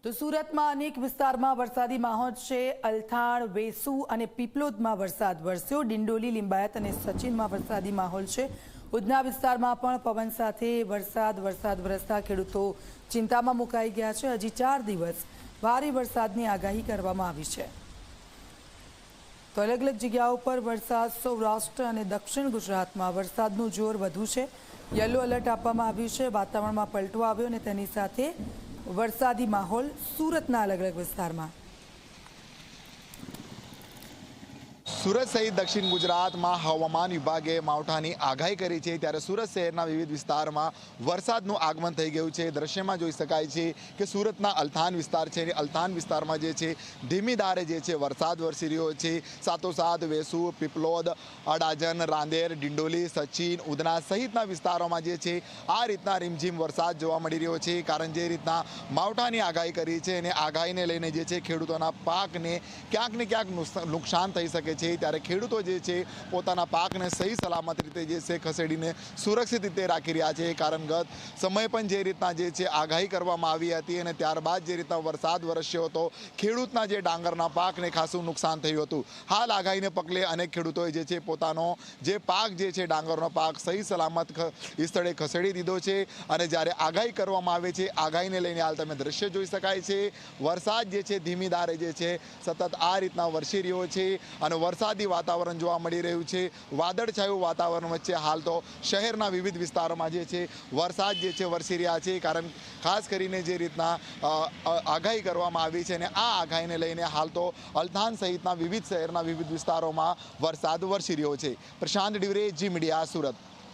તો સુરતમાં અનેક વિસ્તારમાં વરસાદી માહોલ છે। અલથાણ, વેસુ અને પીપલોદમાં વરસાદ વરસ્યો। ડિંડોલી, લિંબાયત અને સચિનમાં વરસાદી માહોલ છે। ઉધના વિસ્તારમાં પણ પવન સાથે વરસાદ વરસતા ખેડૂતો ચિંતામાં મુકાઈ ગયા છે। હજી 4 દિવસ ભારે વરસાદની આગાહી કરવામાં આવી છે। તો અલગ અલગ જગ્યાઓ પર વરસાદ। સૌરાષ્ટ્ર અને દક્ષિણ ગુજરાતમાં વરસાદનું જોર વધુ છે। યલો એલર્ટ આપવામાં આવ્યું છે। વાતાવરણમાં પલટો આવ્યો અને તેની સાથે વરસાદી માહોલ સુરતના અલગ અલગ વિસ્તારમાં। સુરત સહિત દક્ષિણ ગુજરાતમાં હવામાન વિભાગે માવઠાની આગાહી કરી છે, ત્યારે સુરત શહેરના વિવિધ વિસ્તારમાં વરસાદનું આગમન થઈ ગયું છે। દ્રશ્યમાં જોઈ શકાય છે કે સુરતના અલથાણ વિસ્તાર છે, અલથાણ વિસ્તારમાં જે છે ધીમી ધારે જે છે વરસાદ વરસી રહ્યો છે। સાથોસાથ વેસુ, પીપલોદ, અડાજણ, રાંદેર, ડિંડોલી, સચિન, ઉધના સહિતના વિસ્તારોમાં જે છે આ રીતના રીમઝીમ વરસાદ જોવા મળી રહ્યો છે। કારણ જે રીતના માવઠાની આગાહી કરી છે અને આગાહીને લઈને જે છે ખેડૂતોના પાકને ક્યાંક ને ક્યાંક નુકસાન થઈ શકે છે, ત્યારે ખેડૂતો જે છે પોતાના પાકને સહી સલામત રીતે જે છે ખસેડીને સુરક્ષિત રીતે રાખી રહ્યા છે। કારણ ગત સમય પણ જે રીતના જે છે આગાહી કરવામાં આવી હતી અને ત્યારબાદ જે રીતના વરસાદ વરસ્યો હતો, ખેડૂતના જે ડાંગરના પાકને ખાસું નુકસાન થયું હતું। હાલ આગાહીને પગલે અનેક ખેડૂતોએ જે છે પોતાનો જે પાક જે છે ડાંગરનો પાક સહી સલામત સ્થળે ખસેડી દીધો છે। અને જ્યારે આગાહી કરવામાં આવે છે, આગાહીને લઈને હાલ તમે દ્રશ્ય જોઈ શકાય છે, વરસાદ જે છે ધીમી ધારે જે છે સતત આ રીતના વરસી રહ્યો છે અને વરસાદી વાતાવરણ જોવા મળી રહ્યું છે। વાદળછાયું વાતાવરણ વચ્ચે હાલ તો શહેરના વિવિધ વિસ્તારોમાં જે છે વરસાદ જે છે વરસી રહ્યા છે। કારણ ખાસ કરીને જે રીતના આગાહી કરવામાં આવી છે અને આ આગાહીને લઈને હાલ તો અલથાણ સહિતના વિવિધ શહેરના વિવિધ વિસ્તારોમાં વરસાદ વરસી રહ્યો છે। પ્રશાંત ડિવરે, જી મીડિયા, સુરત।